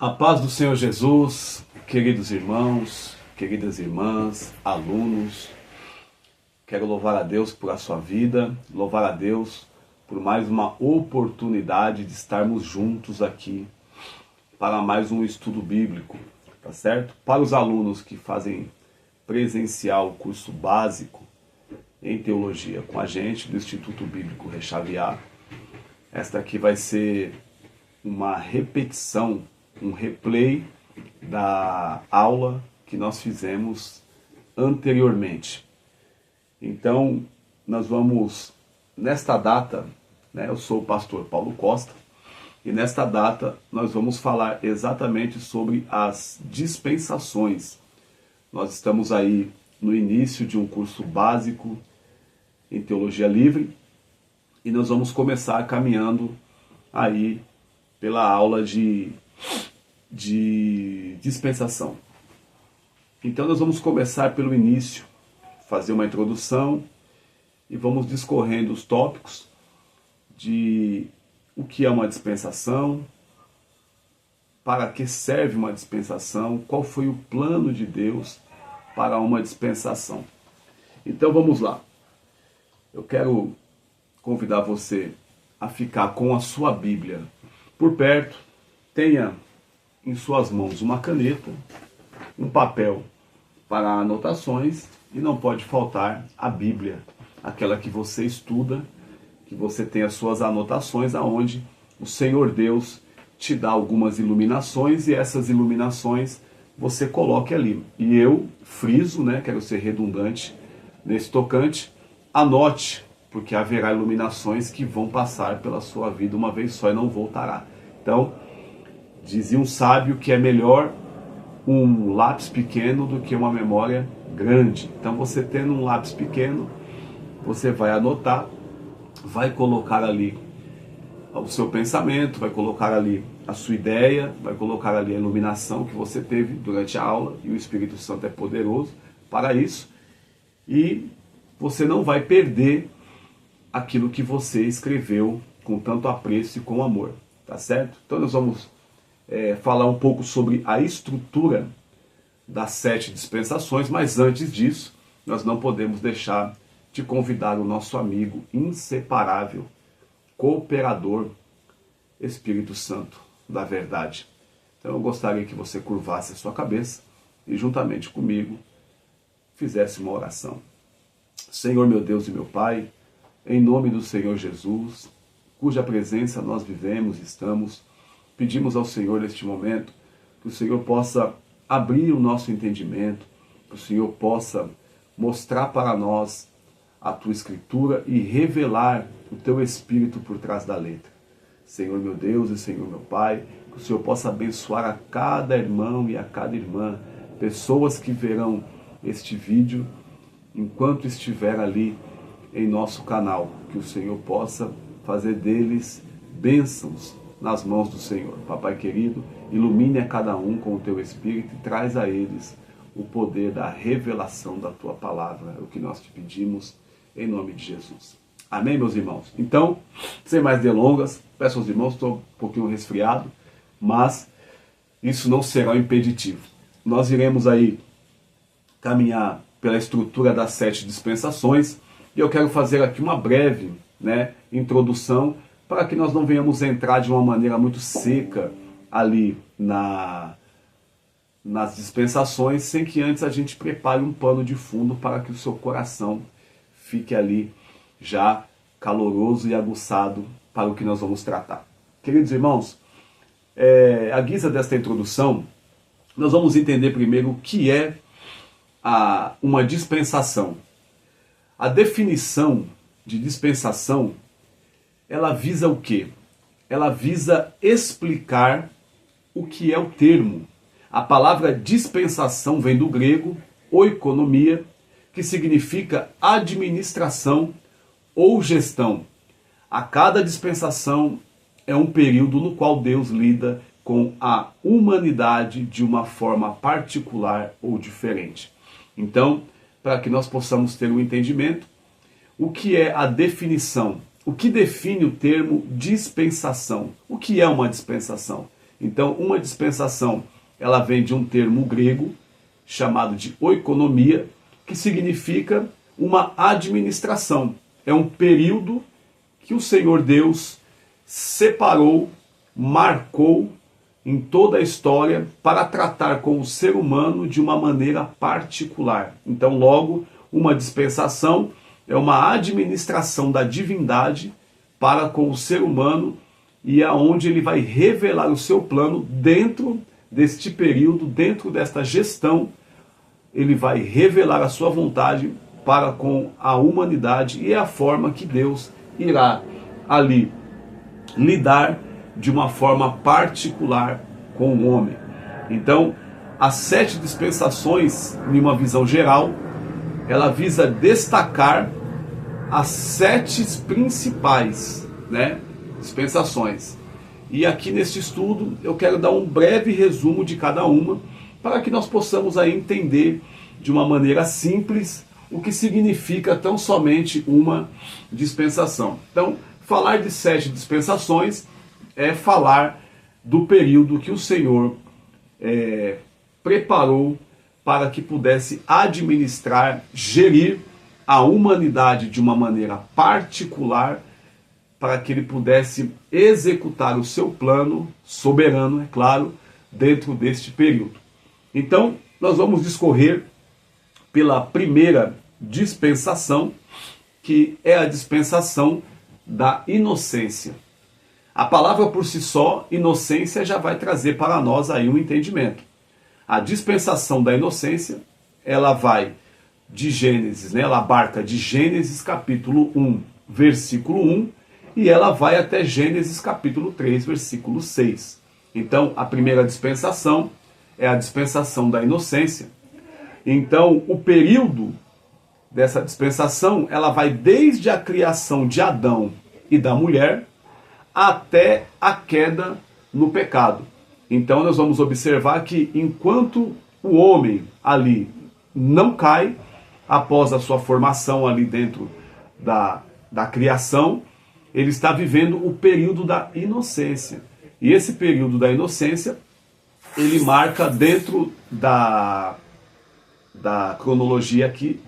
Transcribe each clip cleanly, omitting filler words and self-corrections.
A paz do Senhor Jesus, queridos irmãos, queridas irmãs, alunos. Quero louvar a Deus por a sua vida, louvar a Deus por mais uma oportunidade de estarmos juntos aqui para mais um estudo bíblico, tá certo? Para os alunos que fazem presencial o curso básico em teologia com a gente do Instituto Bíblico Rechavear, esta aqui vai ser uma repetição, um replay da aula que nós fizemos anteriormente. Então, nós vamos, nesta data, eu sou o pastor Paulo Costa, e nesta data nós vamos falar exatamente sobre as dispensações. Nós estamos aí no início de um curso básico em Teologia Livre, e nós vamos começar caminhando aí pela aula de dispensação. Então nós vamos começar pelo início, fazer uma introdução e vamos discorrendo os tópicos de o que é uma dispensação, para que serve uma dispensação, qual foi o plano de Deus para uma dispensação. Então vamos lá. Eu quero convidar você a ficar com a sua Bíblia por perto. Tenha em suas mãos uma caneta, um papel para anotações e não pode faltar a Bíblia, aquela que você estuda, que você tem as suas anotações, aonde o Senhor Deus te dá algumas iluminações e essas iluminações você coloque ali. E eu friso, quero ser redundante nesse tocante, anote, porque haverá iluminações que vão passar pela sua vida uma vez só e não voltará. Então, dizia um sábio que é melhor um lápis pequeno do que uma memória grande. Então, você tendo um lápis pequeno, você vai anotar, vai colocar ali o seu pensamento, vai colocar ali a sua ideia, vai colocar ali a iluminação que você teve durante a aula, e o Espírito Santo é poderoso para isso, e você não vai perder aquilo que você escreveu com tanto apreço e com amor, tá certo? Então nós vamos falar um pouco sobre a estrutura das 7 dispensações, mas antes disso, nós não podemos deixar de convidar o nosso amigo inseparável, cooperador, Espírito Santo da verdade. Então eu gostaria que você curvasse a sua cabeça e juntamente comigo fizesse uma oração. Senhor meu Deus e meu Pai, em nome do Senhor Jesus, cuja presença nós vivemos e estamos, pedimos ao Senhor neste momento que o Senhor possa abrir o nosso entendimento, que o Senhor possa mostrar para nós a Tua Escritura e revelar o Teu Espírito por trás da letra. Senhor meu Deus e Senhor meu Pai, que o Senhor possa abençoar a cada irmão e a cada irmã, pessoas que verão este vídeo enquanto estiver ali em nosso canal, que o Senhor possa fazer deles bênçãos nas mãos do Senhor. Papai querido, ilumine a cada um com o Teu Espírito e traz a eles o poder da revelação da Tua palavra, é o que nós te pedimos em nome de Jesus. Amém, meus irmãos? Então, sem mais delongas, peço aos irmãos, estou um pouquinho resfriado, mas isso não será um impeditivo. Nós iremos aí caminhar pela estrutura das 7 dispensações, e eu quero fazer aqui uma breve introdução, para que nós não venhamos entrar de uma maneira muito seca ali nas dispensações, sem que antes a gente prepare um pano de fundo para que o seu coração fique ali já caloroso e aguçado para o que nós vamos tratar. Queridos irmãos, à guisa desta introdução, nós vamos entender primeiro o que é uma dispensação. A definição de dispensação, ela visa o quê? Ela visa explicar o que é o termo. A palavra dispensação vem do grego oikonomia, que significa administração ou gestão. A cada dispensação é um período no qual Deus lida com a humanidade de uma forma particular ou diferente. Então, para que nós possamos ter um entendimento, o que é a definição? O que define o termo dispensação? O que é uma dispensação? Então, uma dispensação, ela vem de um termo grego chamado de oikonomia, que significa uma administração. É um período que o Senhor Deus separou, marcou em toda a história para tratar com o ser humano de uma maneira particular. Então, logo, uma dispensação é uma administração da divindade para com o ser humano e aonde ele vai revelar o seu plano dentro deste período, dentro desta gestão, ele vai revelar a sua vontade para com a humanidade e é a forma que Deus irá ali lidar de uma forma particular com o homem. Então, as 7 dispensações, em uma visão geral, ela visa destacar as 7 principais, dispensações. E aqui neste estudo eu quero dar um breve resumo de cada uma, para que nós possamos aí entender de uma maneira simples o que significa tão somente uma dispensação. Então, falar de 7 dispensações é falar do período que o Senhor preparou para que pudesse administrar, gerir a humanidade de uma maneira particular, para que ele pudesse executar o seu plano soberano, é claro, dentro deste período. Então, nós vamos discorrer pela primeira dispensação, que é a dispensação da inocência. A palavra por si só, inocência, já vai trazer para nós aí um entendimento. A dispensação da inocência, ela vai de Gênesis, ela abarca de Gênesis capítulo 1, versículo 1, e ela vai até Gênesis capítulo 3, versículo 6. Então, a primeira dispensação é a dispensação da inocência. Então, o período dessa dispensação, ela vai desde a criação de Adão e da mulher até a queda no pecado. Então, nós vamos observar que enquanto o homem ali não cai, após a sua formação ali dentro da criação, ele está vivendo o período da inocência. E esse período da inocência, ele marca dentro da cronologia aqui,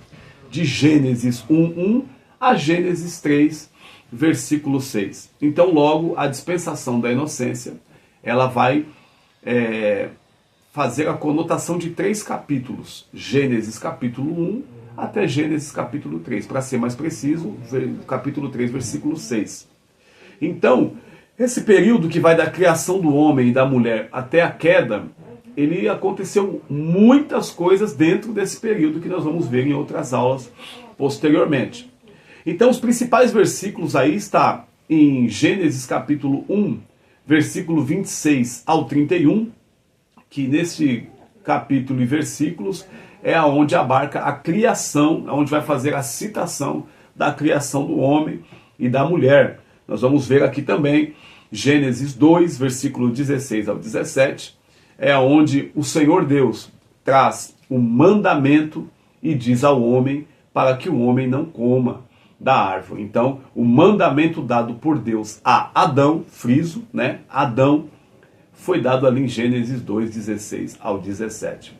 de Gênesis 1:1 a Gênesis 3, versículo 6. Então, logo, a dispensação da inocência, ela vai fazer a conotação de 3 capítulos. Gênesis capítulo 1 até Gênesis capítulo 3. Para ser mais preciso, capítulo 3, versículo 6. Então, esse período que vai da criação do homem e da mulher até a queda, ele aconteceu muitas coisas dentro desse período que nós vamos ver em outras aulas posteriormente. Então, os principais versículos aí está em Gênesis capítulo 1, versículo 26 ao 31, que nesse capítulo e versículos é onde abarca a criação, onde vai fazer a citação da criação do homem e da mulher. Nós vamos ver aqui também Gênesis 2, versículo 16 ao 17, é onde o Senhor Deus traz um mandamento e diz ao homem para que o homem não coma da árvore. Então, o mandamento dado por Deus a Adão, friso, Adão, foi dado ali em Gênesis 2, 16 ao 17.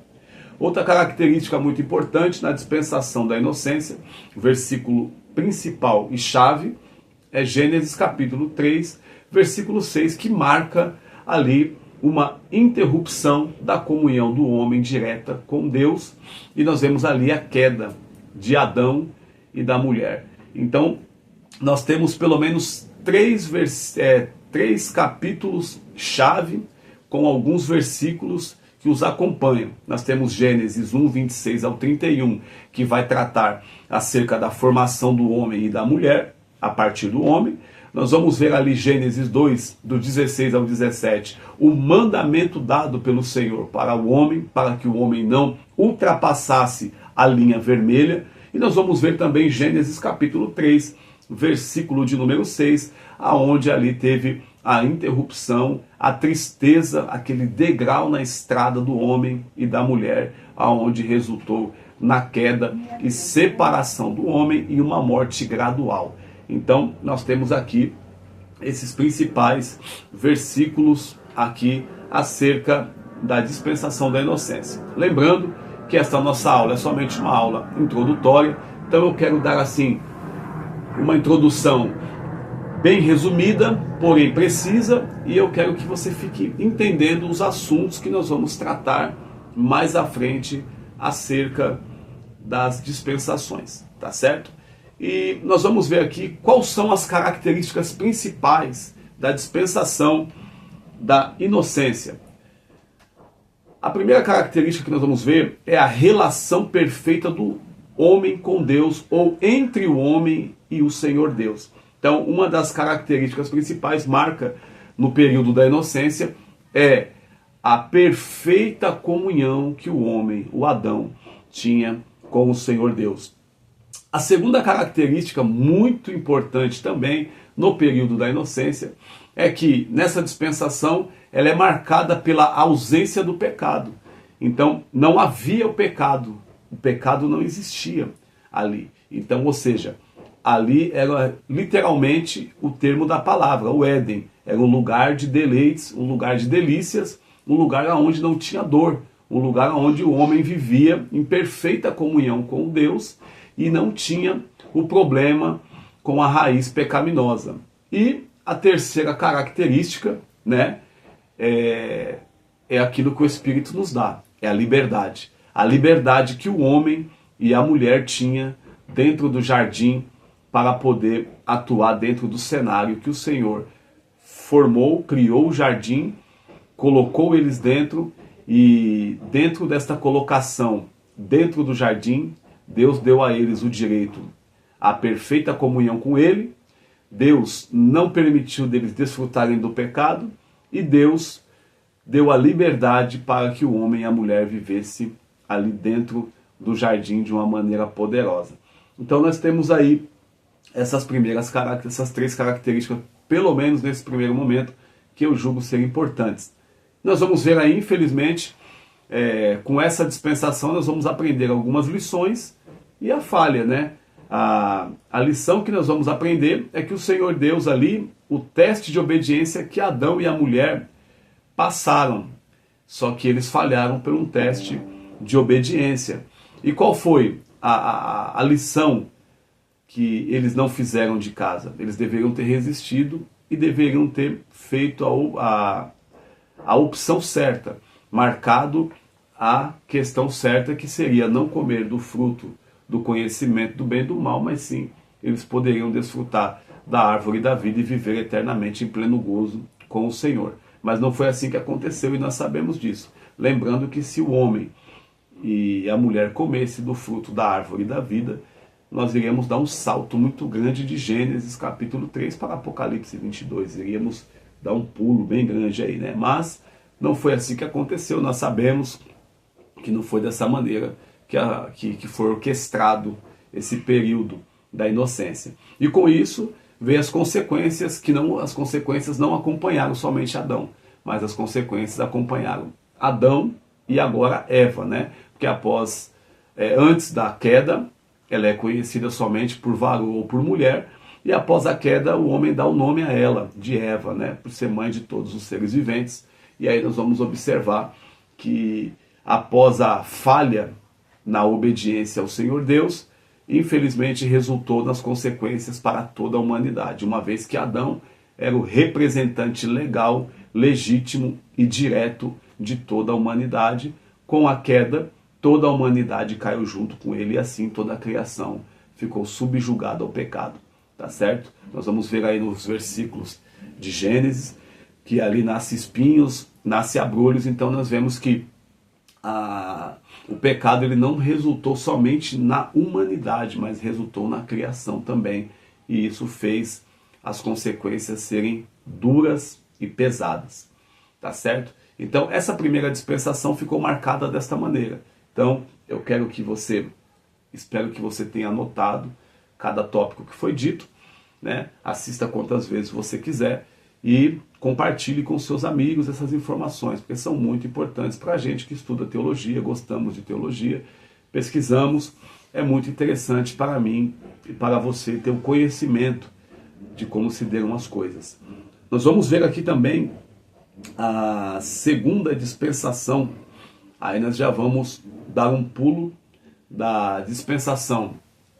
Outra característica muito importante na dispensação da inocência, o versículo principal e chave, é Gênesis capítulo 3, versículo 6, que marca ali uma interrupção da comunhão do homem direta com Deus, e nós vemos ali a queda de Adão e da mulher. Então, nós temos pelo menos 3 capítulos-chave, com alguns versículos que os acompanham. Nós temos Gênesis 1, 26 ao 31, que vai tratar acerca da formação do homem e da mulher, a partir do homem. Nós vamos ver ali Gênesis 2, do 16 ao 17, o mandamento dado pelo Senhor para o homem, para que o homem não ultrapassasse a linha vermelha. E nós vamos ver também Gênesis capítulo 3, versículo de número 6, aonde ali teve a interrupção, a tristeza, aquele degrau na estrada do homem e da mulher, aonde resultou na queda e separação do homem e uma morte gradual. Então, nós temos aqui esses principais versículos aqui acerca da dispensação da inocência. Lembrando que esta nossa aula é somente uma aula introdutória, então eu quero dar assim uma introdução bem resumida, porém precisa, e eu quero que você fique entendendo os assuntos que nós vamos tratar mais à frente acerca das dispensações, tá certo? E nós vamos ver aqui quais são as características principais da dispensação da inocência. A primeira característica que nós vamos ver é a relação perfeita do homem com Deus, ou entre o homem e o Senhor Deus. Então, uma das características principais marca no período da inocência é a perfeita comunhão que o homem, o Adão, tinha com o Senhor Deus. A segunda característica muito importante também no período da inocência é que nessa dispensação ela é marcada pela ausência do pecado. Então não havia o pecado não existia ali. Então, ou seja, ali era literalmente o termo da palavra, o Éden. Era um lugar de deleites, um lugar de delícias, um lugar onde não tinha dor, um lugar onde o homem vivia em perfeita comunhão com Deus e não tinha o problema com a raiz pecaminosa. E a terceira característica, né, é aquilo que o Espírito nos dá, é a liberdade. A liberdade que o homem e a mulher tinham dentro do jardim para poder atuar dentro do cenário que o Senhor formou, criou o jardim, colocou eles dentro, e dentro desta colocação, dentro do jardim, Deus deu a eles o direito à perfeita comunhão com Ele. Deus não permitiu deles desfrutarem do pecado, e Deus deu a liberdade para que o homem e a mulher vivessem ali dentro do jardim de uma maneira poderosa. Então nós temos aí essas três características, pelo menos nesse primeiro momento, que eu julgo ser importantes. Nós vamos ver aí, infelizmente, com essa dispensação nós vamos aprender algumas lições e a falha, né? A lição que nós vamos aprender é que o Senhor Deus ali, o teste de obediência que Adão e a mulher passaram, só que eles falharam por um teste de obediência. E qual foi a lição que eles não fizeram de casa? Eles deveriam ter resistido e deveriam ter feito a opção certa, marcado a questão certa, que seria não comer do fruto do conhecimento do bem e do mal, mas sim, eles poderiam desfrutar da árvore da vida e viver eternamente em pleno gozo com o Senhor. Mas não foi assim que aconteceu, e nós sabemos disso. Lembrando que se o homem e a mulher comesse do fruto da árvore da vida, nós iríamos dar um salto muito grande de Gênesis capítulo 3 para Apocalipse 22. Iríamos dar um pulo bem grande aí, né? Mas não foi assim que aconteceu. Nós sabemos que não foi dessa maneira que foi orquestrado esse período da inocência. E com isso veio as consequências, as consequências não acompanharam somente Adão, mas as consequências acompanharam Adão e agora Eva, né? Porque antes da queda, ela é conhecida somente por varão ou por mulher, e após a queda o homem dá o nome a ela, de Eva, né? Por ser mãe de todos os seres viventes. E aí nós vamos observar que após a falha na obediência ao Senhor Deus, infelizmente resultou nas consequências para toda a humanidade, uma vez que Adão era o representante legal, legítimo e direto de toda a humanidade. Com a queda, toda a humanidade caiu junto com ele, e assim toda a criação ficou subjugada ao pecado, tá certo? Nós vamos ver aí nos versículos de Gênesis que ali nasce espinhos, nasce abrolhos. Então nós vemos que o pecado ele não resultou somente na humanidade, mas resultou na criação também, e isso fez as consequências serem duras e pesadas, tá certo? Então essa primeira dispensação ficou marcada desta maneira. Então eu espero que você tenha anotado cada tópico que foi dito, né? Assista quantas vezes você quiser e compartilhe com seus amigos essas informações, porque são muito importantes para a gente que estuda teologia, gostamos de teologia, pesquisamos. É muito interessante para mim e para você ter o conhecimento de como se deram as coisas. Nós vamos ver aqui também a segunda dispensação, aí nós já vamos dar um pulo da dispensação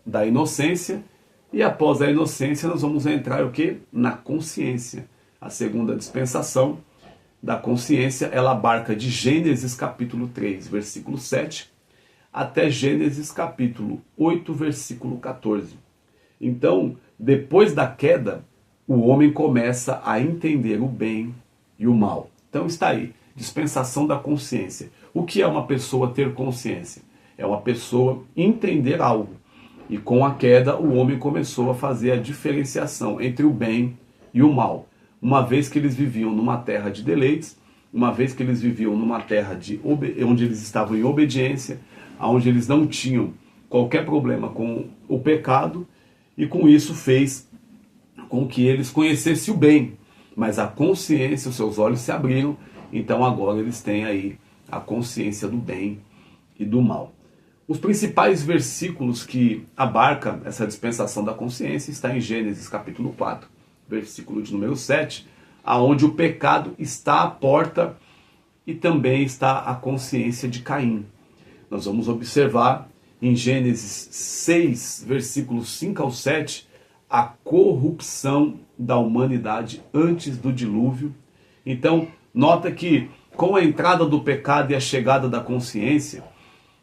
da inocência, e após a inocência nós vamos entrar o quê? Na consciência. A segunda dispensação da consciência, ela abarca de Gênesis capítulo 3, versículo 7, até Gênesis capítulo 8, versículo 14. Então, depois da queda, o homem começa a entender o bem e o mal. Então está aí, dispensação da consciência. O que é uma pessoa ter consciência? É uma pessoa entender algo. E com a queda, o homem começou a fazer a diferenciação entre o bem e o mal. Uma vez que eles viviam numa terra de deleites, uma vez que eles viviam numa terra onde eles estavam em obediência, onde eles não tinham qualquer problema com o pecado, e com isso fez com que eles conhecessem o bem. Mas a consciência, os seus olhos se abriram, então agora eles têm aí a consciência do bem e do mal. Os principais versículos que abarcam essa dispensação da consciência está em Gênesis capítulo 4, versículo de número 7, aonde o pecado está à porta e também está a consciência de Caim. Nós vamos observar em Gênesis 6, versículos 5 ao 7, a corrupção da humanidade antes do dilúvio. Então, nota que com a entrada do pecado e a chegada da consciência,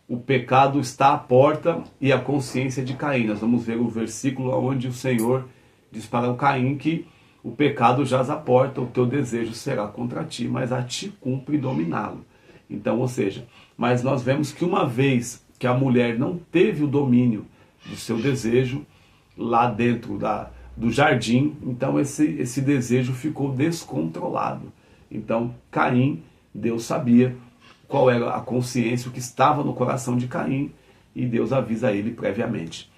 o pecado está à porta e a consciência de Caim. Nós vamos ver o versículo onde o Senhor diz para o Caim que o pecado jaz à porta, o teu desejo será contra ti, mas a ti cumpre dominá-lo. Então, ou seja, mas nós vemos que uma vez que a mulher não teve o domínio do seu desejo lá dentro do jardim, então esse desejo ficou descontrolado. Então, Caim, Deus sabia qual era a consciência, o que estava no coração de Caim, e Deus avisa ele previamente.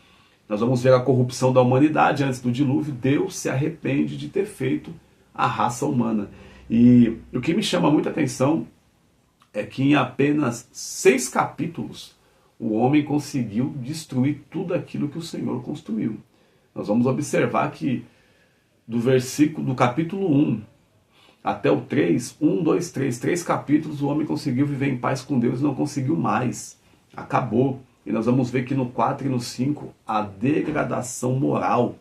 Nós vamos ver a corrupção da humanidade antes do dilúvio. Deus se arrepende de ter feito a raça humana. E o que me chama muita atenção é que em apenas 6 capítulos o homem conseguiu destruir tudo aquilo que o Senhor construiu. Nós vamos observar que do capítulo 1 até o 3, 1, 2, 3 capítulos, o homem conseguiu viver em paz com Deus e não conseguiu mais. Acabou. E nós vamos ver que no 4 e no 5, a degradação moral,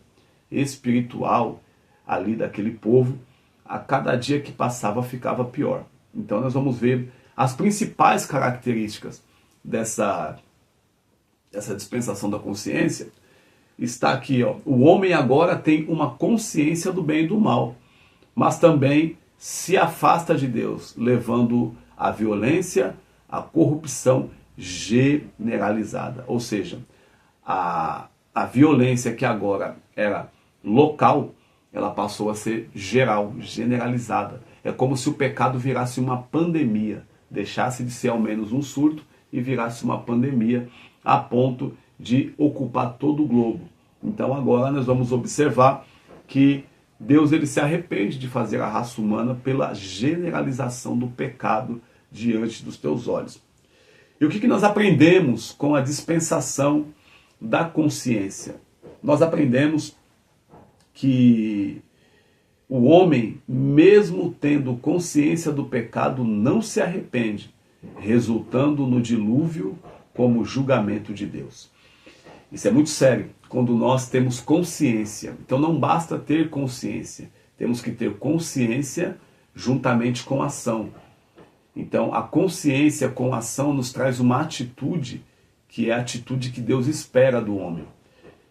espiritual, ali daquele povo, a cada dia que passava ficava pior. Então nós vamos ver as principais características dessa dispensação da consciência. Está aqui, ó, o homem agora tem uma consciência do bem e do mal, mas também se afasta de Deus, levando à violência, à corrupção generalizada. Ou seja, a violência que agora era local, ela passou a ser geral, generalizada. É como se o pecado virasse uma pandemia, deixasse de ser ao menos um surto e virasse uma pandemia a ponto de ocupar todo o globo. Então agora nós vamos observar que Deus ele se arrepende de fazer a raça humana pela generalização do pecado diante dos teus olhos. E o que nós aprendemos com a dispensação da consciência? Nós aprendemos que o homem, mesmo tendo consciência do pecado, não se arrepende, resultando no dilúvio como julgamento de Deus. Isso é muito sério, quando nós temos consciência. Então não basta ter consciência, temos que ter consciência juntamente com ação. Então a consciência com ação nos traz uma atitude, que é a atitude que Deus espera do homem.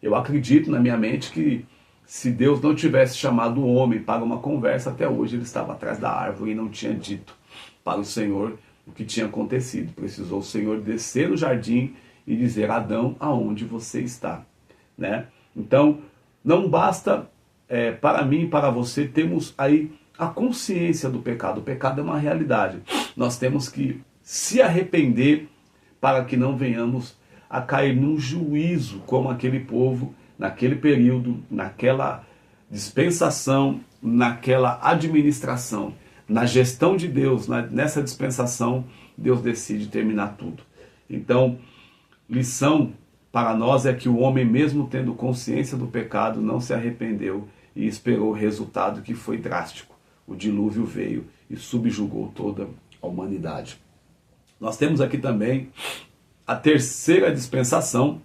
Eu acredito na minha mente que se Deus não tivesse chamado o homem para uma conversa, até hoje ele estava atrás da árvore e não tinha dito para o Senhor o que tinha acontecido. Precisou o Senhor descer no jardim e dizer: Adão, aonde você está? Né? Então, não basta para mim e para você termos aí a consciência do pecado. O pecado é uma realidade. Nós temos que se arrepender para que não venhamos a cair num juízo como aquele povo, naquele período, naquela dispensação, naquela administração. Na gestão de Deus, nessa dispensação, Deus decide terminar tudo. Então, lição para nós é que o homem, mesmo tendo consciência do pecado, não se arrependeu e esperou o resultado que foi drástico. o dilúvio veio e subjugou toda a humanidade. Nós temos aqui também a terceira dispensação,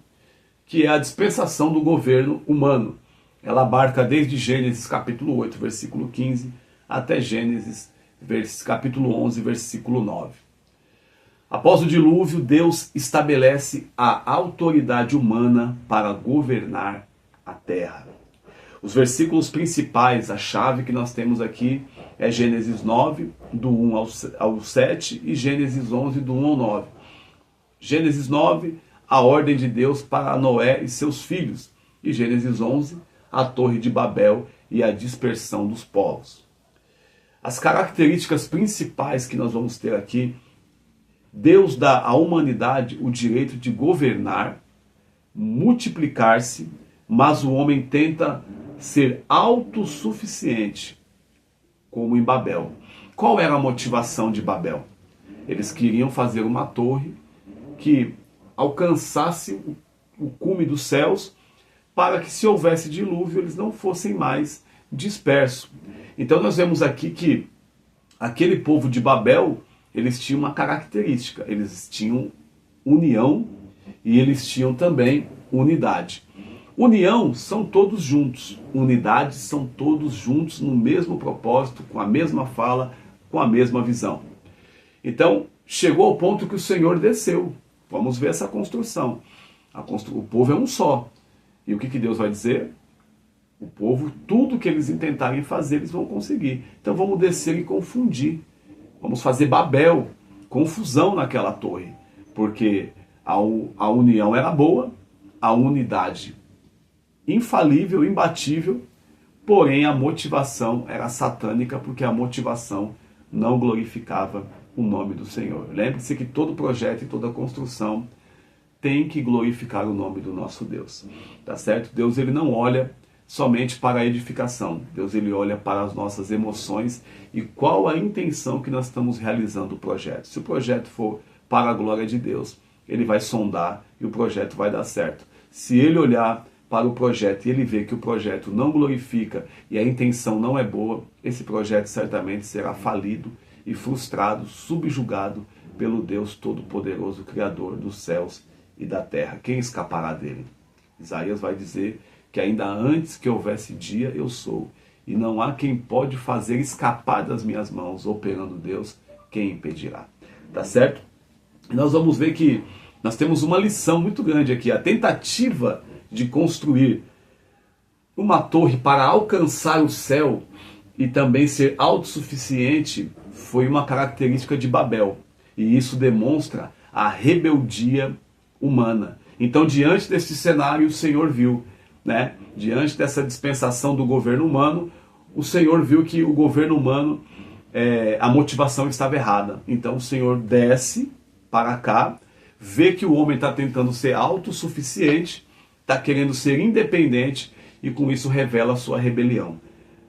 que é a dispensação do governo humano. Ela abarca desde Gênesis capítulo 8, versículo 15, até Gênesis capítulo 11, versículo 9. Após o dilúvio, Deus estabelece a autoridade humana para governar a terra. Os versículos principais, a chave que nós temos aqui é Gênesis 9, do 1 ao 7, e Gênesis 11, do 1 ao 9. Gênesis 9, a ordem de Deus para Noé e seus filhos. E Gênesis 11, a Torre de Babel e a dispersão dos povos. As características principais que nós vamos ter aqui: Deus dá à humanidade o direito de governar, multiplicar-se, mas o homem tenta ser autossuficiente, como em Babel. Qual era a motivação de Babel? Eles queriam fazer uma torre que alcançasse o cume dos céus, para que, se houvesse dilúvio, eles não fossem mais dispersos. Então nós vemos aqui que aquele povo de Babel, eles tinham uma característica: eles tinham união e eles tinham também unidade. União são todos juntos, unidade são todos juntos no mesmo propósito, com a mesma fala, com a mesma visão. Então chegou ao ponto que o Senhor desceu. Vamos ver essa construção. O povo é um só. E o que Deus vai dizer? O povo, tudo que eles intentarem fazer, eles vão conseguir. Então vamos descer e confundir. Vamos fazer Babel, confusão naquela torre. Porque a união era boa, a unidade infalível, imbatível, porém a motivação era satânica, porque a motivação não glorificava o nome do Senhor. Lembre-se que todo projeto e toda construção tem que glorificar o nome do nosso Deus. Tá certo? Deus, ele não olha somente para a edificação. Deus, ele olha para as nossas emoções e qual a intenção que nós estamos realizando o projeto. Se o projeto for para a glória de Deus, ele vai sondar e o projeto vai dar certo. Se ele olhar para o projeto e ele ver que o projeto não glorifica e a intenção não é boa, esse projeto certamente será falido e frustrado, subjugado pelo Deus Todo-Poderoso, Criador dos céus e da terra. Quem escapará dele? Isaías vai dizer que ainda antes que houvesse dia, eu sou. E não há quem pode fazer escapar das minhas mãos, operando Deus, quem impedirá. Tá certo? E nós vamos ver que nós temos uma lição muito grande aqui. A tentativa de construir uma torre para alcançar o céu e também ser autossuficiente foi uma característica de Babel. E isso demonstra a rebeldia humana. Então, diante desse cenário, o Senhor viu, né? Diante dessa dispensação do governo humano, o Senhor viu que o governo humano, a motivação estava errada. Então, o Senhor desce para cá, vê que o homem está tentando ser autossuficiente, está querendo ser independente e com isso revela a sua rebelião.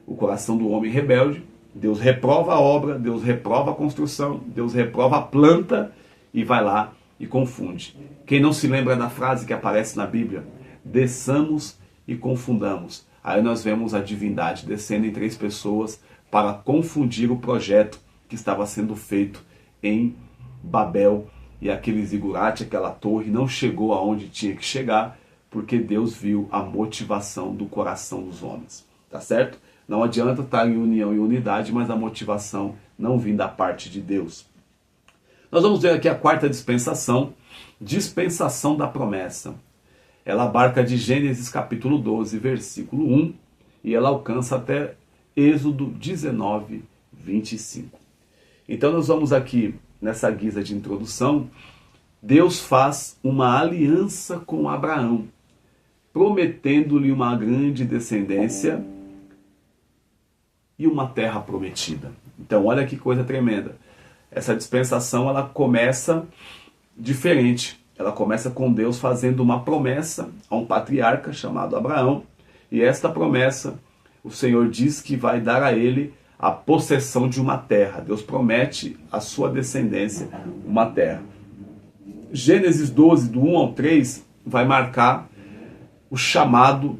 O coração do homem rebelde, Deus reprova a obra, Deus reprova a construção, Deus reprova a planta e vai lá e confunde. Quem não se lembra da frase que aparece na Bíblia? Desçamos e confundamos. Aí nós vemos a divindade descendo em 3 pessoas para confundir o projeto que estava sendo feito em Babel. E aquele zigurate, aquela torre, não chegou aonde tinha que chegar, porque Deus viu a motivação do coração dos homens. Tá certo? Não adianta estar em união e unidade, mas a motivação não vem da parte de Deus. Nós vamos ver aqui a quarta dispensação, dispensação da promessa. Ela abarca de Gênesis capítulo 12, versículo 1, e ela alcança até Êxodo 19, 25. Então nós vamos aqui, nessa guisa de introdução, Deus faz uma aliança com Abraão, prometendo-lhe uma grande descendência e uma terra prometida. Então olha que coisa tremenda. Essa dispensação, ela começa diferente. Ela começa com Deus fazendo uma promessa a um patriarca chamado Abraão. E esta promessa, o Senhor diz que vai dar a ele a possessão de uma terra. Deus promete à sua descendência uma terra. Gênesis 12, do 1 ao 3, vai marcar o chamado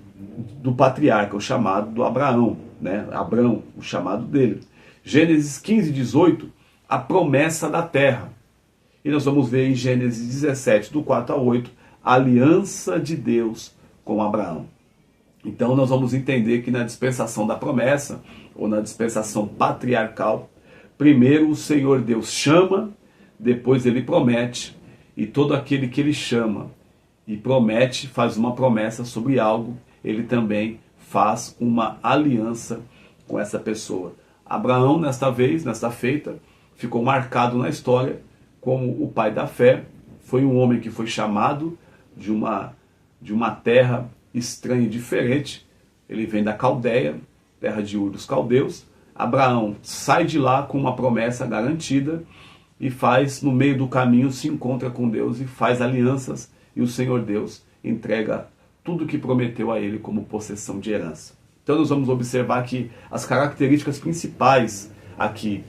do patriarca, o chamado do Abraão, né? Abrão, o chamado dele. Gênesis 15, 18, a promessa da terra. E nós vamos ver em Gênesis 17, do 4 a 8, a aliança de Deus com Abraão. Então nós vamos entender que na dispensação da promessa, ou na dispensação patriarcal, primeiro o Senhor Deus chama, depois ele promete, e todo aquele que ele chama e promete, faz uma promessa sobre algo, ele também faz uma aliança com essa pessoa. Abraão, nesta feita, ficou marcado na história como o pai da fé. Foi um homem que foi chamado de uma terra estranha e diferente. Ele vem da Caldeia, terra de Ur dos Caldeus. Abraão sai de lá com uma promessa garantida e faz, no meio do caminho, se encontra com Deus e faz alianças, e o Senhor Deus entrega tudo que prometeu a ele como possessão de herança. Então nós vamos observar que as características principais aqui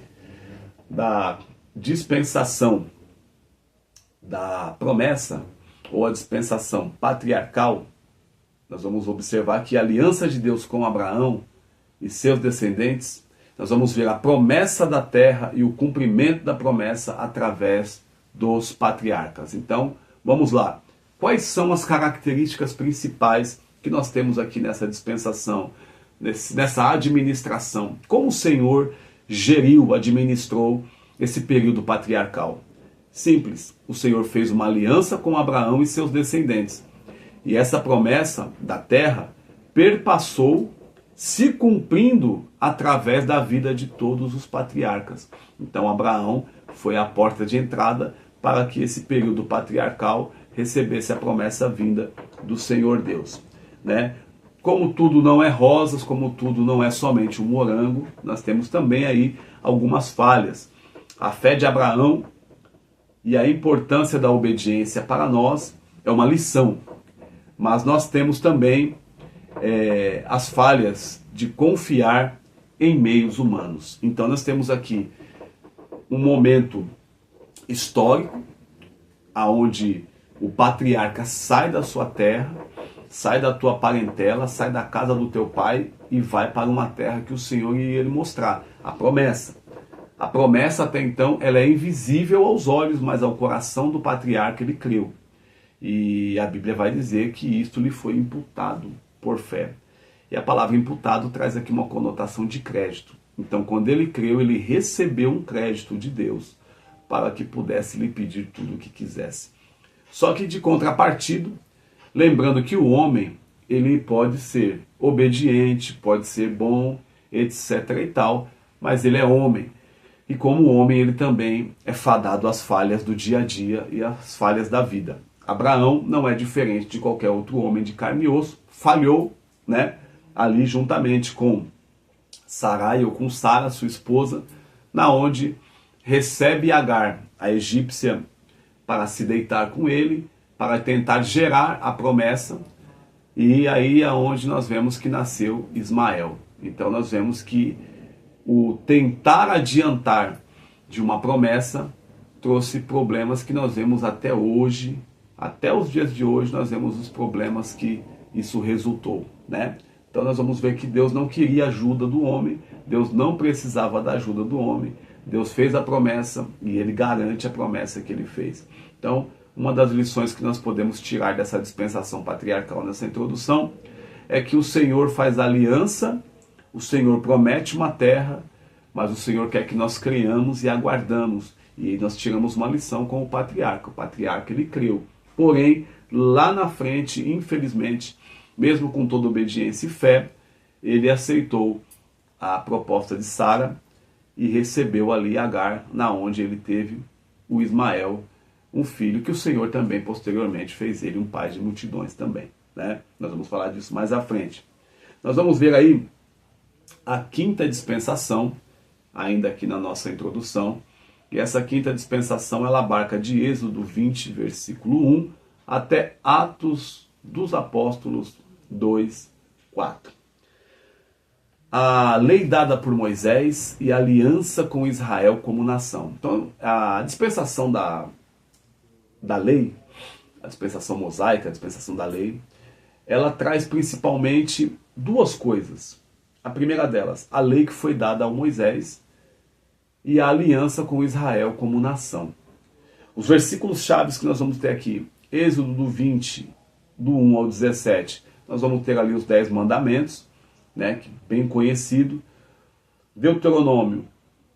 da dispensação da promessa, ou a dispensação patriarcal, nós vamos observar que a aliança de Deus com Abraão e seus descendentes, nós vamos ver a promessa da terra e o cumprimento da promessa através dos patriarcas. Então, vamos lá. Quais são as características principais que nós temos aqui nessa dispensação, nessa administração? Como o Senhor geriu, administrou esse período patriarcal? Simples. O Senhor fez uma aliança com Abraão e seus descendentes. E essa promessa da terra perpassou, se cumprindo através da vida de todos os patriarcas. Então Abraão foi a porta de entrada para que esse período patriarcal recebesse a promessa vinda do Senhor Deus, né? Como tudo não é rosas, como tudo não é somente um morango, nós temos também aí algumas falhas. A fé de Abraão e a importância da obediência para nós é uma lição, mas nós temos também as falhas de confiar em meios humanos. Então nós temos aqui um momento histórico aonde o patriarca sai da sua terra, sai da tua parentela, sai da casa do teu pai e vai para uma terra que o Senhor iria lhe mostrar, a promessa. A promessa até então ela é invisível aos olhos, mas ao coração do patriarca ele creu. E a Bíblia vai dizer que isto lhe foi imputado por fé. E a palavra imputado traz aqui uma conotação de crédito. Então, quando ele creu, ele recebeu um crédito de Deus para que pudesse lhe pedir tudo o que quisesse. Só que de contrapartida, lembrando que o homem, ele pode ser obediente, pode ser bom, etc. e tal, mas ele é homem. E como homem, ele também é fadado às falhas do dia a dia e às falhas da vida. Abraão não é diferente de qualquer outro homem de carne e osso, falhou, né, ali juntamente com Sarai ou com Sara, sua esposa, na onde recebe Agar, a egípcia, para se deitar com ele, para tentar gerar a promessa, e aí é onde nós vemos que nasceu Ismael. Então nós vemos que o tentar adiantar de uma promessa trouxe problemas que nós vemos até hoje. Até os dias de hoje nós vemos os problemas que isso resultou, né? Então nós vamos ver que Deus não queria a ajuda do homem, Deus não precisava da ajuda do homem, Deus fez a promessa e ele garante a promessa que ele fez. Então, uma das lições que nós podemos tirar dessa dispensação patriarcal nessa introdução é que o Senhor faz aliança, o Senhor promete uma terra, mas o Senhor quer que nós creiamos e aguardamos. E aí nós tiramos uma lição com o patriarca. O patriarca ele creu. Porém, lá na frente, infelizmente, mesmo com toda obediência e fé, ele aceitou a proposta de Sara e recebeu ali Agar, na onde ele teve o Ismael, um filho que o Senhor também posteriormente fez ele um pai de multidões também, né? Nós vamos falar disso mais à frente. Nós vamos ver aí a quinta dispensação, ainda aqui na nossa introdução. E essa quinta dispensação ela abarca de Êxodo 20, versículo 1, até Atos dos Apóstolos 2, 4. A lei dada por Moisés e a aliança com Israel como nação. Então, a dispensação da lei, a dispensação mosaica, a dispensação da lei, ela traz principalmente duas coisas. A primeira delas, a lei que foi dada a Moisés, e a aliança com Israel como nação. Os versículos chaves que nós vamos ter aqui, Êxodo do 20, do 1 ao 17, nós vamos ter ali os 10 mandamentos, né, bem conhecido. Deuteronômio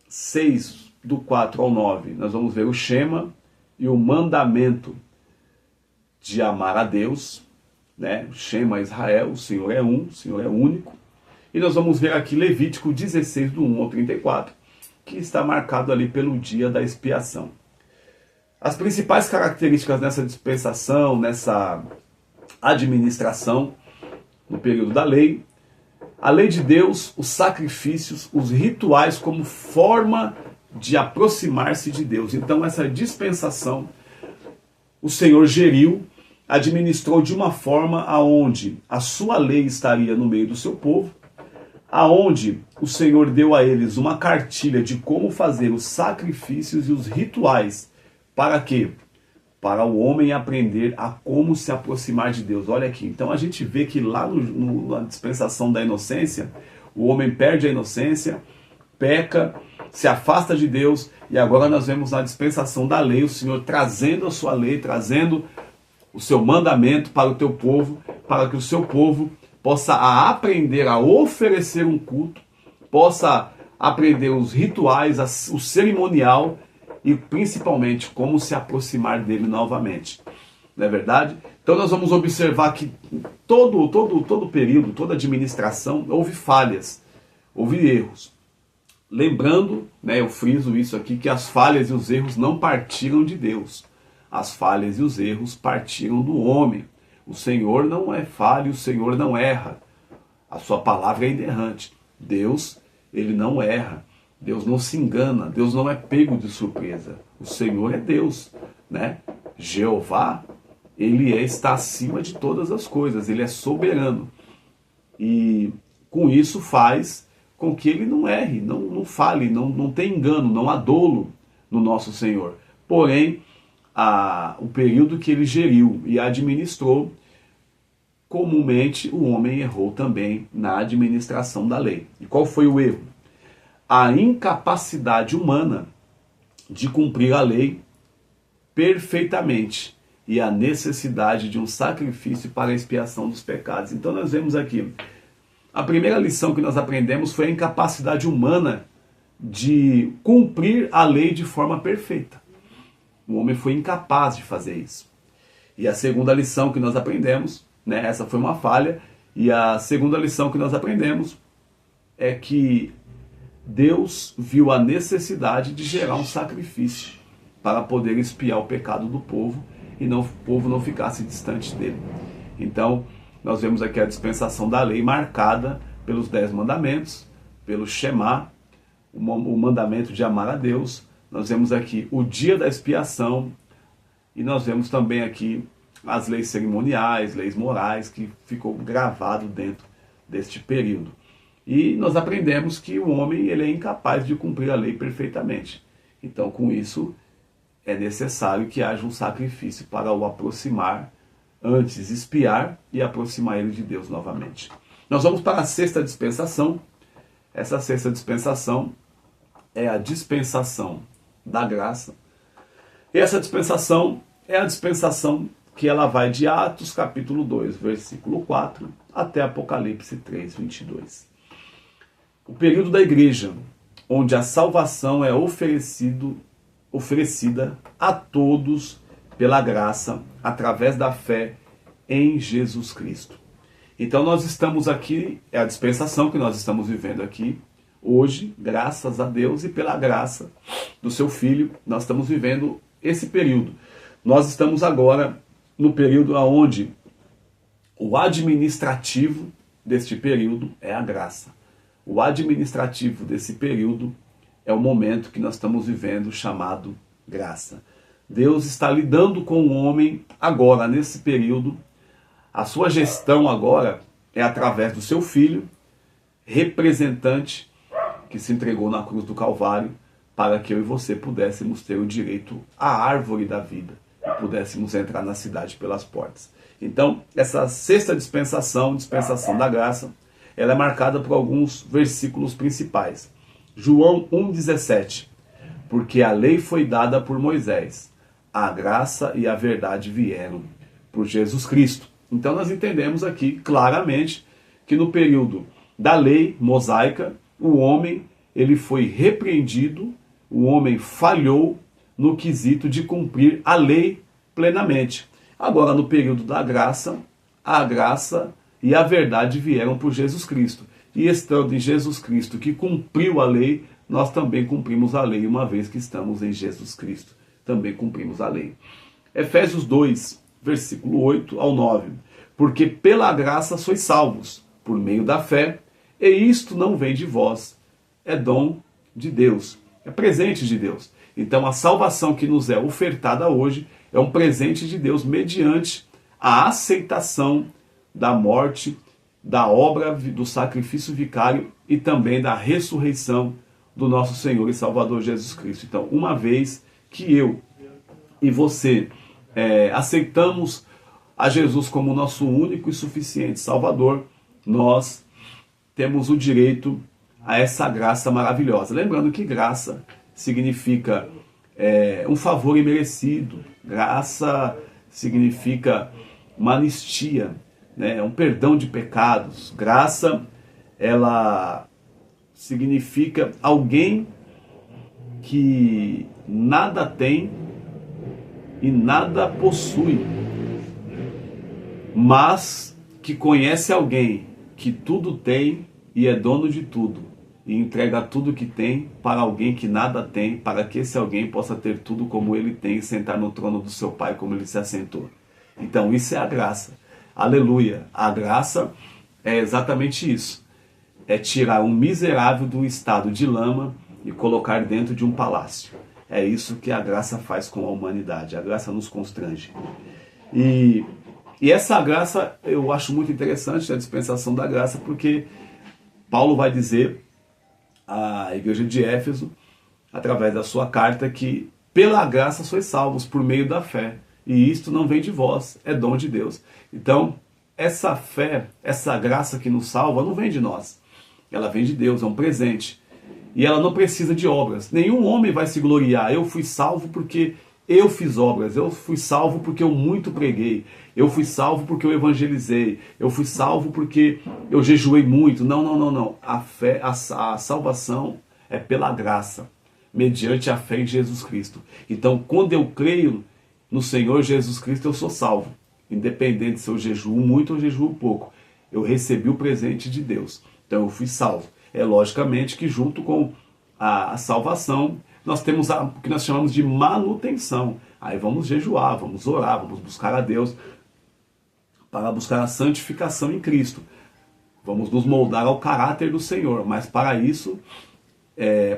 6, do 4 ao 9, nós vamos ver o Shema e o mandamento de amar a Deus, né? Shema Israel, o Senhor é um, o Senhor é único. E nós vamos ver aqui Levítico 16, do 1 ao 34, que está marcado ali pelo dia da expiação. As principais características nessa dispensação, nessa administração, no período da lei, a lei de Deus, os sacrifícios, os rituais como forma de aproximar-se de Deus. Então essa dispensação, o Senhor geriu, administrou de uma forma aonde a sua lei estaria no meio do seu povo, aonde o Senhor deu a eles uma cartilha de como fazer os sacrifícios e os rituais. Para quê? Para o homem aprender a como se aproximar de Deus. Olha aqui, então a gente vê que lá na dispensação da inocência, o homem perde a inocência, peca, se afasta de Deus, e agora nós vemos na dispensação da lei, o Senhor trazendo a sua lei, trazendo o seu mandamento para o teu povo, para que o seu povo possa aprender a oferecer um culto, possa aprender os rituais, o cerimonial, e principalmente como se aproximar dele novamente. Não é verdade? Então nós vamos observar que todo período, toda administração, houve falhas, houve erros. Lembrando, né, eu friso isso aqui, que as falhas e os erros não partiram de Deus. As falhas e os erros partiram do homem. O Senhor não é falho, o Senhor não erra. A sua palavra é inerrante. Deus, ele não erra. Deus não se engana, Deus não é pego de surpresa. O Senhor é Deus, né? Jeová, ele está acima de todas as coisas, ele é soberano. E com isso faz com que ele não erre, não fale, não tem engano, não há dolo no nosso Senhor. Porém, o período que ele geriu e administrou, comumente o homem errou também na administração da lei. E qual foi o erro? A incapacidade humana de cumprir a lei perfeitamente e a necessidade de um sacrifício para a expiação dos pecados. Então nós vemos aqui, a primeira lição que nós aprendemos foi a incapacidade humana de cumprir a lei de forma perfeita. O homem foi incapaz de fazer isso. E a segunda lição que nós aprendemos, né, essa foi uma falha, e a segunda lição que nós aprendemos é que Deus viu a necessidade de gerar um sacrifício para poder expiar o pecado do povo e o povo não ficasse distante dele. Então, nós vemos aqui a dispensação da lei marcada pelos 10 mandamentos, pelo Shema, o mandamento de amar a Deus. Nós vemos aqui o dia da expiação e nós vemos também aqui as leis cerimoniais, leis morais, que ficou gravado dentro deste período. E nós aprendemos que o homem ele é incapaz de cumprir a lei perfeitamente. Então, com isso, é necessário que haja um sacrifício para o aproximar, antes expiar e aproximar ele de Deus novamente. Nós vamos para a sexta dispensação. Essa sexta dispensação é a dispensação da graça. E essa dispensação é a dispensação que ela vai de Atos capítulo 2, versículo 4, até Apocalipse 3, 22. O período da igreja, onde a salvação é oferecida a todos pela graça, através da fé em Jesus Cristo. Então nós estamos aqui, é a dispensação que nós estamos vivendo aqui, hoje, graças a Deus e pela graça do seu Filho, nós estamos vivendo esse período. Nós estamos agora no período onde o administrativo deste período é a graça. O administrativo desse período é o momento que nós estamos vivendo, chamado graça. Deus está lidando com o homem agora, nesse período. A sua gestão agora é através do seu Filho, representante, que se entregou na cruz do Calvário, para que eu e você pudéssemos ter o direito à árvore da vida e pudéssemos entrar na cidade pelas portas. Então, essa sexta dispensação, dispensação da graça, ela é marcada por alguns versículos principais. João 1,17. porque a lei foi dada por Moisés, a graça e a verdade vieram por Jesus Cristo. Então nós entendemos aqui claramente que no período da lei mosaica, o homem ele foi repreendido, o homem falhou no quesito de cumprir a lei plenamente. Agora, no período da graça, a graça e a verdade vieram por Jesus Cristo. E estando em Jesus Cristo, que cumpriu a lei, nós também cumprimos a lei, uma vez que estamos em Jesus Cristo. Também cumprimos a lei. Efésios 2, versículo 8 ao 9. Porque pela graça sois salvos, por meio da fé, e isto não vem de vós, é dom de Deus, é presente de Deus. Então a salvação que nos é ofertada hoje é um presente de Deus mediante a aceitação da morte, da obra do sacrifício vicário e também da ressurreição do nosso Senhor e Salvador Jesus Cristo. Então, uma vez que eu e você aceitamos a Jesus como nosso único e suficiente Salvador, nós temos o direito a essa graça maravilhosa. Lembrando que graça significa um favor imerecido, graça significa uma anistia, né? Um perdão de pecados. Graça, ela significa alguém que nada tem e nada possui, mas que conhece alguém que tudo tem e é dono de tudo, e entrega tudo que tem para alguém que nada tem, para que esse alguém possa ter tudo como ele tem e sentar no trono do seu Pai como ele se assentou. Então isso é a graça. Aleluia! A graça é exatamente isso. É tirar um miserável do estado de lama e colocar dentro de um palácio. É isso que a graça faz com a humanidade. A graça nos constrange. E essa graça eu acho muito interessante, a dispensação da graça, porque Paulo vai dizer à igreja de Éfeso, através da sua carta, que pela graça sois salvos por meio da fé. E isto não vem de vós, é dom de Deus. Então, essa fé, essa graça que nos salva, não vem de nós. Ela vem de Deus, é um presente. E ela não precisa de obras. Nenhum homem vai se gloriar. Eu fui salvo porque eu fiz obras. Eu fui salvo porque eu muito preguei. Eu fui salvo porque eu evangelizei. Eu fui salvo porque eu jejuei muito. Não, não, não, não. A fé, a salvação é pela graça, mediante a fé em Jesus Cristo. Então, quando eu creio no Senhor Jesus Cristo, eu sou salvo. Independente se eu jejuo muito ou jejuo pouco. Eu recebi o presente de Deus. Então eu fui salvo. É logicamente que junto com a salvação, nós temos o que nós chamamos de manutenção. Aí vamos jejuar, vamos orar, vamos buscar a Deus para buscar a santificação em Cristo. Vamos nos moldar ao caráter do Senhor. Mas para isso,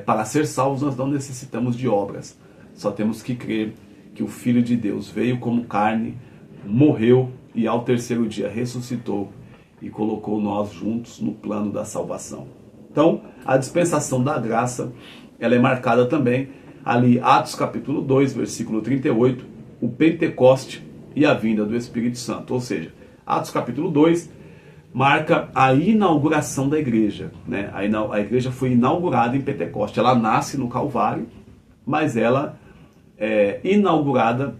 para ser salvos, nós não necessitamos de obras. Só temos que crer que o Filho de Deus veio como carne, morreu e ao terceiro dia ressuscitou e colocou nós juntos no plano da salvação. Então, a dispensação da graça, ela é marcada também ali, Atos capítulo 2, versículo 38, o Pentecoste e a vinda do Espírito Santo. Ou seja, Atos capítulo 2 marca a inauguração da igreja, né? A igreja foi inaugurada em Pentecoste. Ela nasce no Calvário, mas ela é inaugurada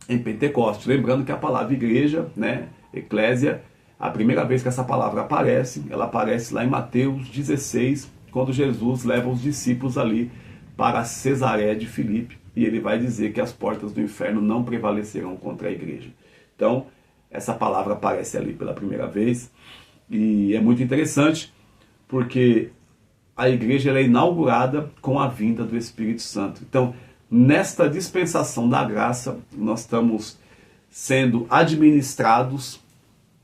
em Pentecoste. Lembrando que a palavra igreja, né, eclésia, a primeira vez que essa palavra aparece, ela aparece lá em Mateus 16, quando Jesus leva os discípulos ali para Cesareia de Filipe, e ele vai dizer que as portas do inferno não prevalecerão contra a igreja. Então, essa palavra aparece ali pela primeira vez, e é muito interessante, porque a igreja ela é inaugurada com a vinda do Espírito Santo. Então, nesta dispensação da graça, nós estamos sendo administrados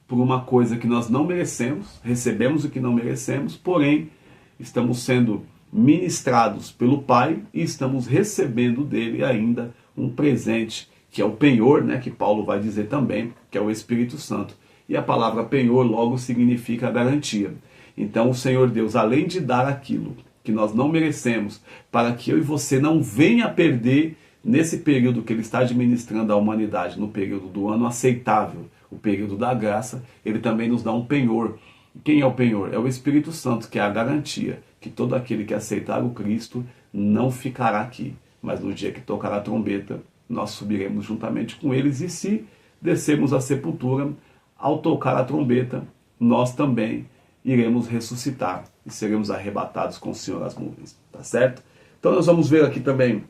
por uma coisa que nós não merecemos, recebemos o que não merecemos, porém, estamos sendo ministrados pelo Pai e estamos recebendo dele ainda um presente, que é o penhor, né, que Paulo vai dizer também, que é o Espírito Santo. E a palavra penhor logo significa garantia. Então o Senhor Deus, além de dar aquilo que nós não merecemos, para que eu e você não venha a perder nesse período que ele está administrando a humanidade, no período do ano aceitável, o período da graça, ele também nos dá um penhor. Quem é o penhor? É o Espírito Santo, que é a garantia que todo aquele que aceitar o Cristo não ficará aqui, mas no dia que tocar a trombeta, nós subiremos juntamente com eles, e se descermos à sepultura, ao tocar a trombeta, nós também iremos ressuscitar e seremos arrebatados com o Senhor às nuvens, tá certo? Então nós vamos ver aqui também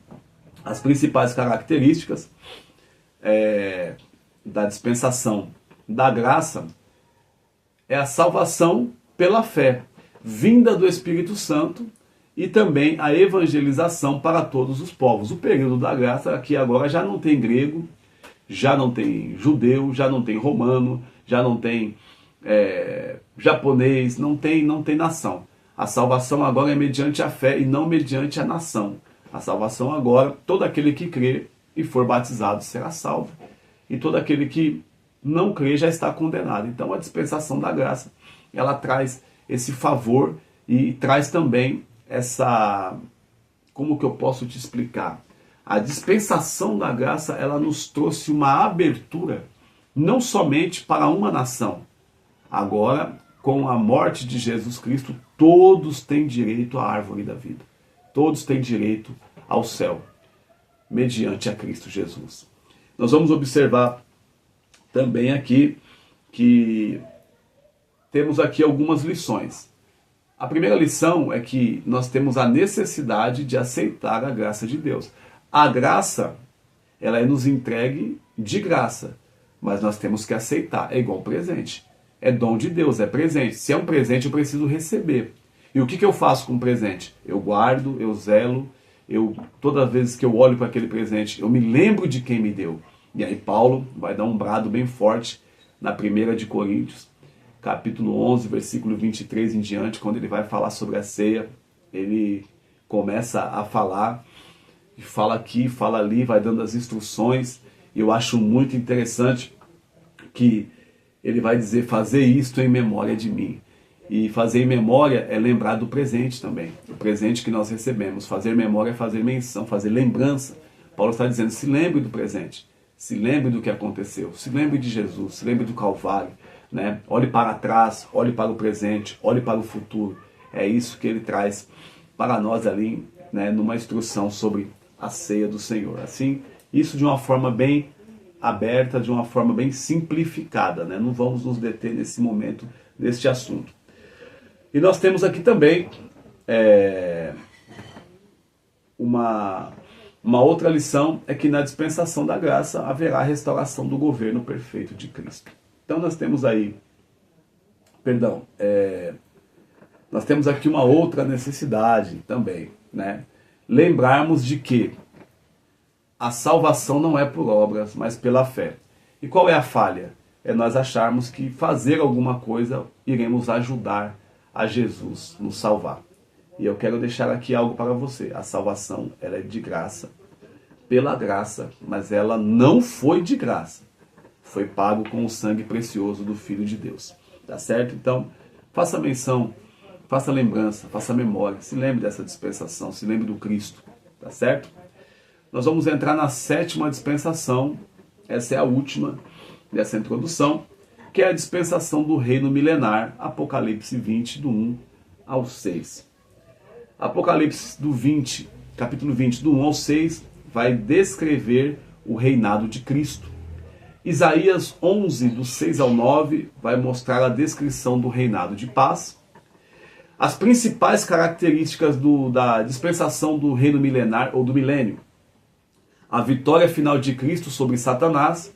as principais características da dispensação da graça. É a salvação pela fé, vinda do Espírito Santo, e também a evangelização para todos os povos. O período da graça aqui agora já não tem grego, já não tem judeu, já não tem romano, já não tem japonês, não tem nação. A salvação agora é mediante a fé e não mediante a nação. A salvação agora, todo aquele que crê e for batizado será salvo, e todo aquele que não crê já está condenado. Então a dispensação da graça, ela traz esse favor e traz também como que eu posso te explicar? A dispensação da graça, ela nos trouxe uma abertura, não somente para uma nação. Agora, com a morte de Jesus Cristo, todos têm direito à árvore da vida. Todos têm direito ao céu, mediante a Cristo Jesus. Nós vamos observar também aqui que temos aqui algumas lições. A primeira lição é que nós temos a necessidade de aceitar a graça de Deus. A graça, ela é nos entregue de graça, mas nós temos que aceitar. É igual presente. É dom de Deus, é presente. Se é um presente, eu preciso receber. E o que eu faço com o presente? Eu guardo, eu zelo, toda vez que eu olho para aquele presente, eu me lembro de quem me deu. E aí Paulo vai dar um brado bem forte na 1 de Coríntios, capítulo 11, versículo 23 em diante, quando ele vai falar sobre a ceia. Ele começa a falar, e fala aqui, fala ali, vai dando as instruções. E eu acho muito interessante que ele vai dizer: fazer isto em memória de mim. E fazer em memória é lembrar do presente também, o presente que nós recebemos. Fazer memória é fazer menção, fazer lembrança. Paulo está dizendo: se lembre do presente, se lembre do que aconteceu, se lembre de Jesus, se lembre do Calvário, né? Olhe para trás, olhe para o presente, olhe para o futuro. É isso que ele traz para nós ali, né, numa instrução sobre a ceia do Senhor. Assim, isso de uma forma bem aberta, de uma forma bem simplificada, né? Não vamos nos deter nesse momento, neste assunto. E nós temos aqui também uma outra lição, é que na dispensação da graça haverá a restauração do governo perfeito de Cristo. Então nós temos aí, nós temos aqui uma outra necessidade também, né? Lembrarmos de que a salvação não é por obras, mas pela fé. E qual é a falha? É nós acharmos que fazer alguma coisa iremos ajudar a Jesus nos salvar. E eu quero deixar aqui algo para você. A salvação, ela é de graça, pela graça, mas ela não foi de graça. Foi pago com o sangue precioso do Filho de Deus. Tá certo? Então, faça menção, faça lembrança, faça memória. Se lembre dessa dispensação, se lembre do Cristo. Tá certo? Nós vamos entrar na 7ª dispensação. Essa é a última dessa introdução, que é a dispensação do reino milenar, Apocalipse 20, do 1 ao 6. Apocalipse do 20, capítulo 20, do 1 ao 6, vai descrever o reinado de Cristo. Isaías 11, do 6 ao 9, vai mostrar a descrição do reinado de paz. As principais características da dispensação do reino milenar ou do milênio: a vitória final de Cristo sobre Satanás,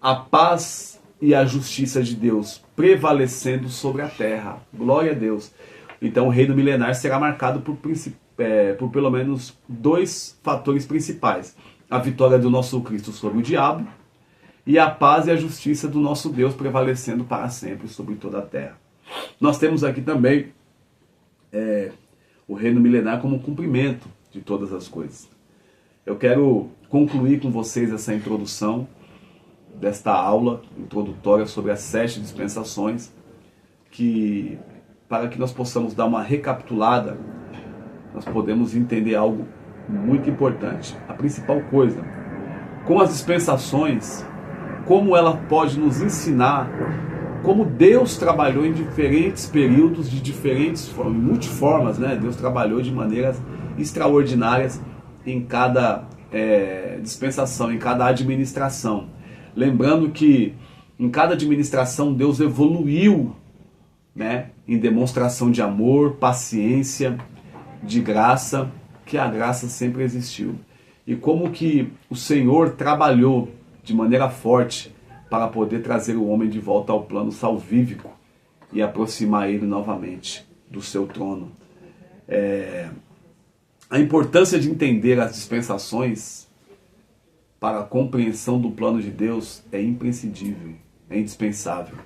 a paz e a justiça de Deus prevalecendo sobre a terra. Glória a Deus. Então o reino milenar será marcado por pelo menos 2 fatores principais: a vitória do nosso Cristo sobre o diabo, e a paz e a justiça do nosso Deus prevalecendo para sempre sobre toda a terra. Nós temos aqui também o reino milenar como cumprimento de todas as coisas. Eu quero concluir com vocês essa introdução desta aula introdutória sobre as 7 dispensações, para que nós possamos dar uma recapitulada, nós podemos entender algo muito importante. A principal coisa, com as dispensações, como ela pode nos ensinar como Deus trabalhou em diferentes períodos, de diferentes formas, multiformas, né? Deus trabalhou de maneiras extraordinárias em cada dispensação, em cada administração. Lembrando que em cada administração Deus evoluiu, né, em demonstração de amor, paciência, de graça, que a graça sempre existiu. E como que o Senhor trabalhou de maneira forte para poder trazer o homem de volta ao plano salvífico e aproximar ele novamente do seu trono. A importância de entender as dispensações para a compreensão do plano de Deus é imprescindível, é indispensável.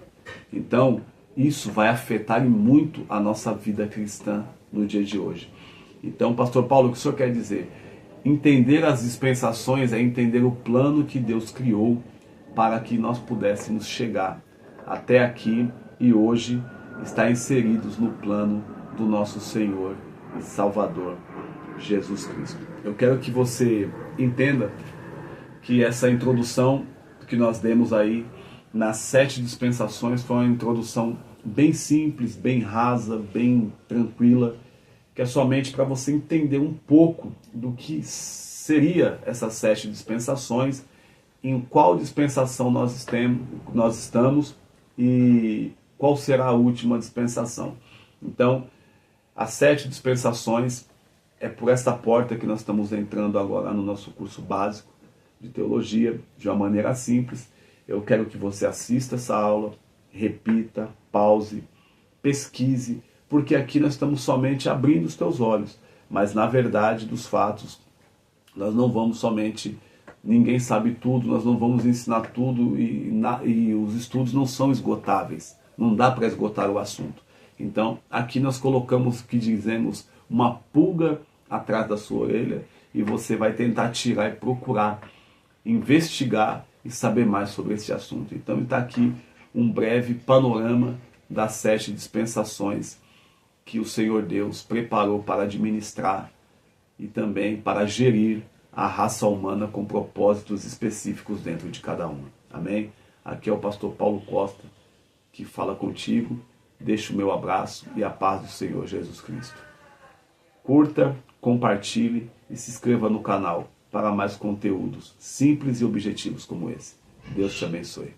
Então, isso vai afetar muito a nossa vida cristã no dia de hoje. Então, pastor Paulo, o que o senhor quer dizer? Entender as dispensações é entender o plano que Deus criou para que nós pudéssemos chegar até aqui e hoje estar inseridos no plano do nosso Senhor e Salvador, Jesus Cristo. Eu quero que você entenda que essa introdução que nós demos aí nas 7 dispensações foi uma introdução bem simples, bem rasa, bem tranquila, que é somente para você entender um pouco do que seria essas 7 dispensações, em qual dispensação nós estamos e qual será a última dispensação. Então, as 7 dispensações é por esta porta que nós estamos entrando agora no nosso curso básico de teologia, de uma maneira simples. Eu quero que você assista essa aula, repita, pause, pesquise, porque aqui nós estamos somente abrindo os teus olhos, mas na verdade dos fatos, nós não vamos somente, ninguém sabe tudo, nós não vamos ensinar tudo e os estudos não são esgotáveis, não dá para esgotar o assunto. Então aqui nós colocamos, que dizemos, uma pulga atrás da sua orelha e você vai tentar tirar e procurar, investigar e saber mais sobre esse assunto. Então está aqui um breve panorama das 7 dispensações que o Senhor Deus preparou para administrar e também para gerir a raça humana com propósitos específicos dentro de cada uma. Amém? Aqui é o pastor Paulo Costa que fala contigo. Deixo o meu abraço e a paz do Senhor Jesus Cristo. Curta, compartilhe e se inscreva no canal para mais conteúdos simples e objetivos como esse. Deus te abençoe.